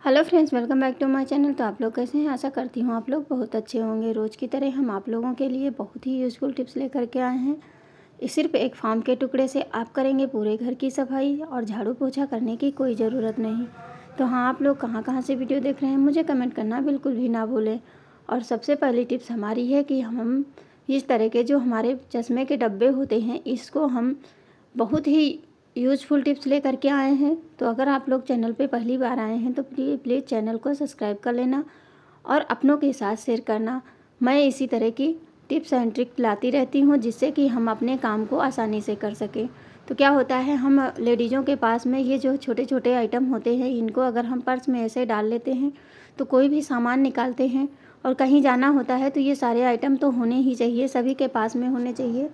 Hello friends, welcome back to my channel. तो आप लोग कैसे हैं? आशा करती हूँ आप लोग बहुत अच्छे होंगे। रोज़ की तरह हम आप लोगों के लिए बहुत ही यूज़फुल टिप्स लेकर के आए हैं। सिर्फ एक फार्म के टुकड़े से आप करेंगे पूरे घर की सफाई और झाड़ू पोछा करने की कोई ज़रूरत नहीं। तो हाँ, आप लोग कहाँ कहाँ से वीडियो देख रहे हैं मुझे कमेंट करना बिल्कुल भी ना भूलें। और सबसे पहली टिप्स हमारी है कि हम इस तरह के जो हमारे चश्मे के डब्बे होते हैं, इसको हम बहुत ही यूज़फुल टिप्स लेकर के आए हैं। तो अगर आप लोग चैनल पे पहली बार आए हैं तो प्लीज़ चैनल को सब्सक्राइब कर लेना और अपनों के साथ शेयर करना। मैं इसी तरह की टिप्स एंड ट्रिक लाती रहती हूँ जिससे कि हम अपने काम को आसानी से कर सकें। तो क्या होता है, हम लेडीज़ों के पास में ये जो छोटे छोटे आइटम होते हैं, इनको अगर हम पर्स में ऐसे डाल लेते हैं तो कोई भी सामान निकालते हैं और कहीं जाना होता है तो ये सारे आइटम तो होने ही चाहिए, सभी के पास में होने चाहिए।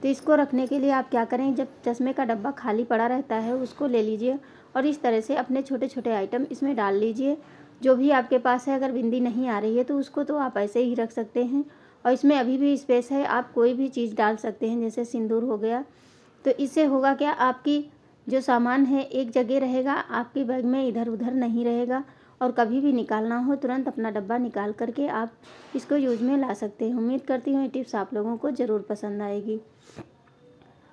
तो इसको रखने के लिए आप क्या करें, जब चश्मे का डब्बा खाली पड़ा रहता है उसको ले लीजिए और इस तरह से अपने छोटे छोटे आइटम इसमें डाल लीजिए। जो भी आपके पास है, अगर बिंदी नहीं आ रही है तो उसको तो आप ऐसे ही रख सकते हैं और इसमें अभी भी स्पेस है, आप कोई भी चीज़ डाल सकते हैं, जैसे सिंदूर हो गया। तो इससे होगा क्या, आपकी जो सामान है एक जगह रहेगा, आपके बैग में इधर उधर नहीं रहेगा और कभी भी निकालना हो तुरंत अपना डब्बा निकाल करके आप इसको यूज में ला सकते हैं। उम्मीद करती हूँ ये टिप्स आप लोगों को ज़रूर पसंद आएगी।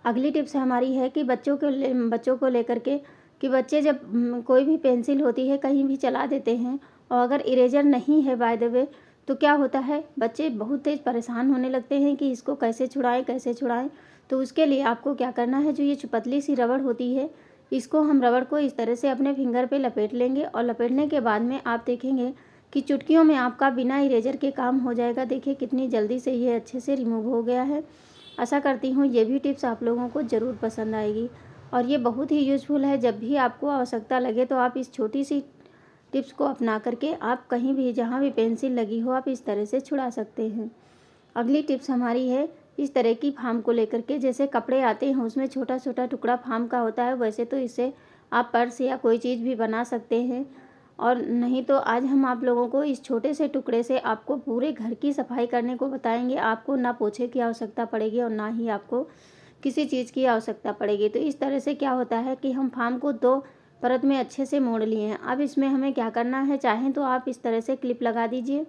अगली टिप्स हमारी है कि बच्चों को लेकर के कि बच्चे जब कोई भी पेंसिल होती है कहीं भी चला देते हैं और अगर इरेजर नहीं है बाय द वे, तो क्या होता है, बच्चे बहुत तेज़ परेशान होने लगते हैं कि इसको कैसे छुड़ाएं कैसे छुड़ाएं। तो उसके लिए आपको क्या करना है, जो ये पतली सी रबड़ होती है, इसको हम रबड़ को इस तरह से अपने फिंगर पे लपेट लेंगे और लपेटने के बाद में आप देखेंगे कि चुटकियों में आपका बिना इरेजर के काम हो जाएगा। देखिए कितनी जल्दी से ये अच्छे से रिमूव हो गया है। आशा करती हूँ ये भी टिप्स आप लोगों को ज़रूर पसंद आएगी और ये बहुत ही यूज़फुल है। जब भी आपको आवश्यकता लगे तो आप इस छोटी सी टिप्स को अपना करके आप कहीं भी जहाँ भी पेंसिल लगी हो आप इस तरह से छुड़ा सकते हैं। अगली टिप्स हमारी है इस तरह की फार्म को लेकर के, जैसे कपड़े आते हैं उसमें छोटा छोटा टुकड़ा फार्म का होता है, वैसे तो इससे आप पर्स या कोई चीज़ भी बना सकते हैं। और नहीं तो आज हम आप लोगों को इस छोटे से टुकड़े से आपको पूरे घर की सफाई करने को बताएंगे। आपको ना पोछे की आवश्यकता पड़ेगी और ना ही आपको किसी चीज़ की आवश्यकता पड़ेगी। तो इस तरह से क्या होता है कि हम फार्म को दो परत में अच्छे से मोड़ लिए हैं। अब इसमें हमें क्या करना है, चाहें तो आप इस तरह से क्लिप लगा दीजिए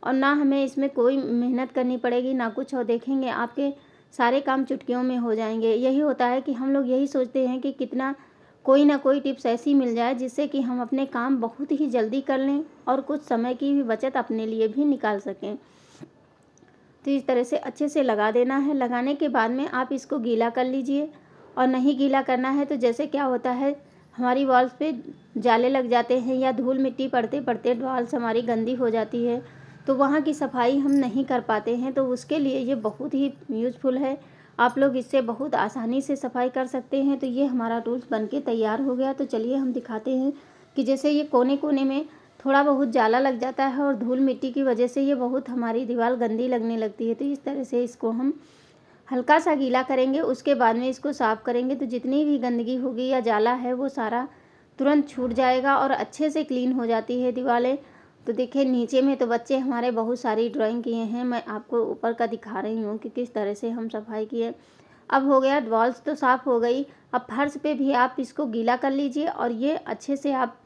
और ना हमें इसमें कोई मेहनत करनी पड़ेगी ना कुछ, और देखेंगे आपके सारे काम चुटकियों में हो जाएंगे। यही होता है कि हम लोग यही सोचते हैं कि कितना कोई ना कोई टिप्स ऐसी मिल जाए जिससे कि हम अपने काम बहुत ही जल्दी कर लें और कुछ समय की भी बचत अपने लिए भी निकाल सकें। तो इस तरह से अच्छे से लगा देना है। लगाने के बाद में आप इसको गीला कर लीजिए और नहीं गीला करना है तो जैसे क्या होता है, हमारी वॉल्स पे जाले लग जाते हैं या धूल मिट्टी पड़ते पड़ते वॉल्स हमारी गंदी हो जाती है, तो वहाँ की सफाई हम नहीं कर पाते हैं। तो उसके लिए ये बहुत ही यूज़फुल है, आप लोग इससे बहुत आसानी से सफाई कर सकते हैं। तो ये हमारा टूल्स बन के तैयार हो गया। तो चलिए हम दिखाते हैं कि जैसे ये कोने कोने में थोड़ा बहुत जाला लग जाता है और धूल मिट्टी की वजह से ये बहुत हमारी दीवार गंदी लगने लगती है। तो इस तरह से इसको हम हल्का सा गीला करेंगे, उसके बाद में इसको साफ़ करेंगे तो जितनी भी गंदगी होगी या जाला है वो सारा तुरंत छूट जाएगा और अच्छे से क्लीन हो जाती है दीवारें। तो देखिए नीचे में तो बच्चे हमारे बहुत सारी ड्राइंग किए हैं, मैं आपको ऊपर का दिखा रही हूँ कि किस तरह से हम सफाई किए। अब हो गया, वॉल्स तो साफ़ हो गई। अब फर्श पे भी आप इसको गीला कर लीजिए और ये अच्छे से आप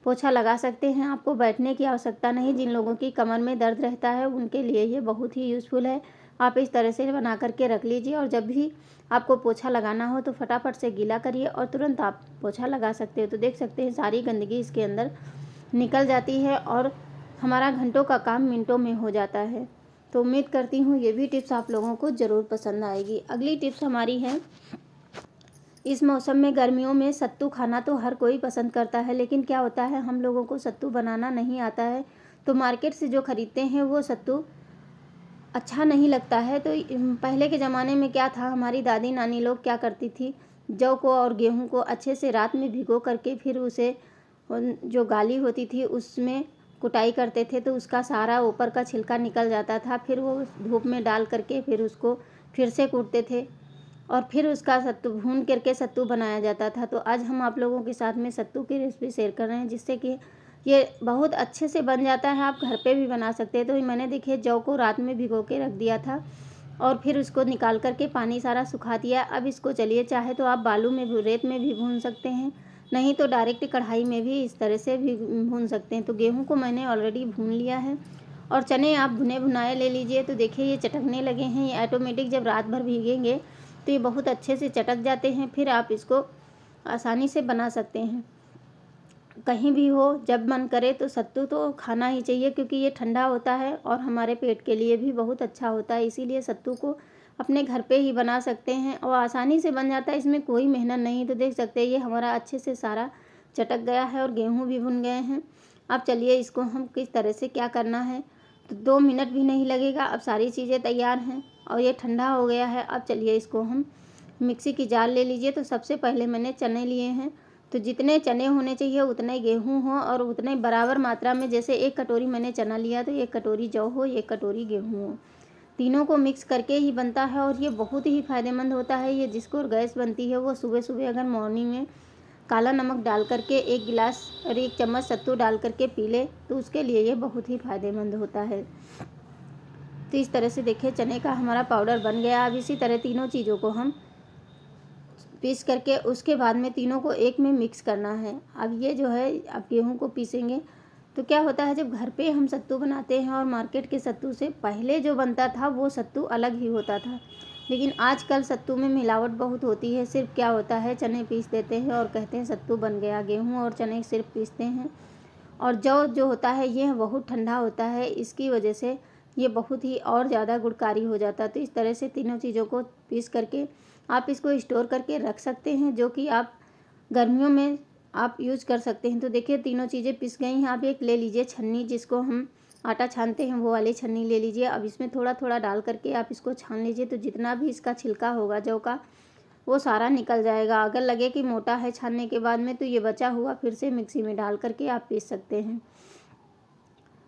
पोछा लगा सकते हैं। आपको बैठने की आवश्यकता नहीं, जिन लोगों की कमर में दर्द रहता है उनके लिए ये बहुत ही यूज़फुल है। आप इस तरह से बना करके रख लीजिए और जब भी आपको पोछा लगाना हो तो फटाफट से गीला करिए और तुरंत आप पोछा लगा सकते हो। तो देख सकते हैं सारी गंदगी इसके अंदर निकल जाती है और हमारा घंटों का काम मिनटों में हो जाता है। तो उम्मीद करती हूँ ये भी टिप्स आप लोगों को ज़रूर पसंद आएगी। अगली टिप्स हमारी है, इस मौसम में गर्मियों में सत्तू खाना तो हर कोई पसंद करता है, लेकिन क्या होता है हम लोगों को सत्तू बनाना नहीं आता है। तो मार्केट से जो खरीदते हैं वो सत्तू अच्छा नहीं लगता है। तो पहले के ज़माने में क्या था, हमारी दादी नानी लोग क्या करती थी, जौ को और गेहूं को अच्छे से रात में भिगो करके फिर उसे जो गाली होती थी उसमें कुटाई करते थे तो उसका सारा ऊपर का छिलका निकल जाता था। फिर वो धूप में डाल करके फिर उसको फिर से कूटते थे और फिर उसका सत्तू भून करके सत्तू बनाया जाता था। तो आज हम आप लोगों के साथ में सत्तू की रेसिपी शेयर कर रहे हैं जिससे कि ये बहुत अच्छे से बन जाता है, आप घर पे भी बना सकते हैं। तो मैंने देखिए जौ को रात में भिगो के रख दिया था और फिर उसको निकाल करके पानी सारा सुखा दिया। अब इसको चलिए चाहे तो आप बालू में रेत में भी भून सकते हैं, नहीं तो डायरेक्ट कढ़ाई में भी इस तरह से भी भून सकते हैं। तो गेहूँ को मैंने ऑलरेडी भून लिया है और चने आप भुने भुनाए ले लीजिए। तो देखिए ये चटकने लगे हैं, ये ऑटोमेटिक जब रात भर भीगेंगे तो ये बहुत अच्छे से चटक जाते हैं। फिर आप इसको आसानी से बना सकते हैं। कहीं भी हो, जब मन करे तो सत्तू तो खाना ही चाहिए, क्योंकि ये ठंडा होता है और हमारे पेट के लिए भी बहुत अच्छा होता है। इसीलिए सत्तू को अपने घर पे ही बना सकते हैं और आसानी से बन जाता है, इसमें कोई मेहनत नहीं। तो देख सकते हैं ये हमारा अच्छे से सारा चटक गया है और गेहूँ भी भुन गए हैं। अब चलिए इसको हम किस तरह से क्या करना है। तो 2 मिनट भी नहीं लगेगा। अब सारी चीज़ें तैयार हैं और ये ठंडा हो गया है। अब चलिए इसको हम मिक्सी की जार ले लीजिए। तो सबसे पहले मैंने चने लिए हैं, तो जितने चने होने चाहिए उतने गेहूँ हो और उतने बराबर मात्रा में, जैसे 1 कटोरी मैंने चना लिया तो 1 कटोरी जौ हो, 1 कटोरी गेहूँ हो। तीनों को मिक्स करके ही बनता है और ये बहुत ही फ़ायदेमंद होता है। ये जिसको गैस बनती है वो सुबह सुबह अगर मॉर्निंग में काला नमक डाल करके 1 गिलास और 1 चम्मच सत्तू डाल करके पी ले तो उसके लिए ये बहुत ही फ़ायदेमंद होता है। तो इस तरह से देखिए चने का हमारा पाउडर बन गया। अब इसी तरह तीनों चीज़ों को हम पीस करके उसके बाद में तीनों को एक में मिक्स करना है। अब ये जो है, अब गेहूँ को पीसेंगे तो क्या होता है, जब घर पे हम सत्तू बनाते हैं और मार्केट के सत्तू से पहले जो बनता था वो सत्तू अलग ही होता था। लेकिन आजकल सत्तू में मिलावट बहुत होती है। सिर्फ क्या होता है, चने पीस देते हैं और कहते हैं सत्तू बन गया। गेहूँ और चने सिर्फ पीसते हैं और जौ जो होता है ये बहुत ठंडा होता है, इसकी वजह से ये बहुत ही और ज़्यादा गुणकारी हो जाता है। तो इस तरह से तीनों चीज़ों को पीस करके आप इसको स्टोर करके रख सकते हैं, जो कि आप गर्मियों में आप यूज़ कर सकते हैं। तो देखिए तीनों चीज़ें पिस गई हैं। आप एक ले लीजिए छन्नी, जिसको हम आटा छानते हैं वो वाली छन्नी ले लीजिए। अब इसमें थोड़ा थोड़ा डाल करके आप इसको छान लीजिए। तो जितना भी इसका छिलका होगा जौ का वो सारा निकल जाएगा। अगर लगे कि मोटा है छानने के बाद में तो ये बचा हुआ फिर से मिक्सी में डाल करके आप पीस सकते हैं।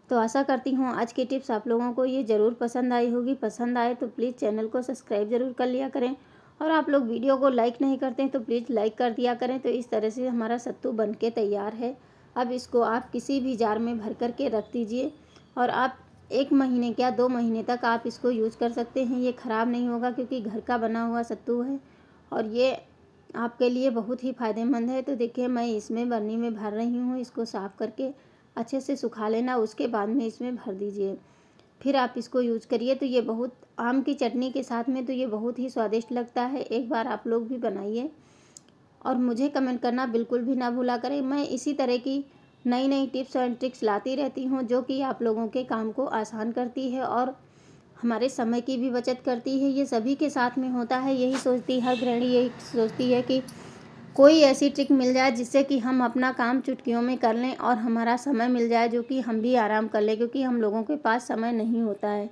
तो आशा करती हूँ आज की टिप्स आप लोगों को ये ज़रूर पसंद आई होगी। पसंद आए तो प्लीज़ चैनल को सब्सक्राइब ज़रूर कर लिया करें और आप लोग वीडियो को लाइक नहीं करते हैं तो प्लीज़ लाइक कर दिया करें। तो इस तरह से हमारा सत्तू बन के तैयार है। अब इसको आप किसी भी जार में भर करके रख दीजिए और आप 1 महीने क्या 2 महीने तक आप इसको यूज़ कर सकते हैं। ये ख़राब नहीं होगा क्योंकि घर का बना हुआ सत्तू है और ये आपके लिए बहुत ही फ़ायदेमंद है। तो देखिए मैं इसमें बर्नी में भर रही हूँ। इसको साफ़ करके अच्छे से सुखा लेना, उसके बाद में इसमें भर दीजिए। फिर आप इसको यूज़ करिए। तो ये बहुत आम की चटनी के साथ में तो ये बहुत ही स्वादिष्ट लगता है। एक बार आप लोग भी बनाइए और मुझे कमेंट करना बिल्कुल भी ना भूला करें। मैं इसी तरह की नई नई टिप्स एंड ट्रिक्स लाती रहती हूँ, जो कि आप लोगों के काम को आसान करती है और हमारे समय की भी बचत करती है। ये सभी के साथ में होता है। यही सोचती हर गृहिणी यही सोचती है कि कोई ऐसी ट्रिक मिल जाए जिससे कि हम अपना काम चुटकियों में कर लें और हमारा समय मिल जाए, जो कि हम भी आराम कर लें, क्योंकि हम लोगों के पास समय नहीं होता है।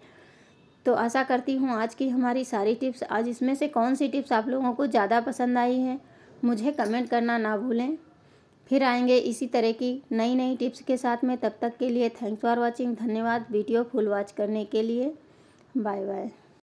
तो आशा करती हूँ आज की हमारी सारी टिप्स, आज इसमें से कौन सी टिप्स आप लोगों को ज़्यादा पसंद आई है मुझे कमेंट करना ना भूलें। फिर आएंगे इसी तरह की नई नई टिप्स के साथ में। तब तक के लिए थैंक्स फॉर वॉचिंग। धन्यवाद वीडियो फुल वॉच करने के लिए। बाय बाय।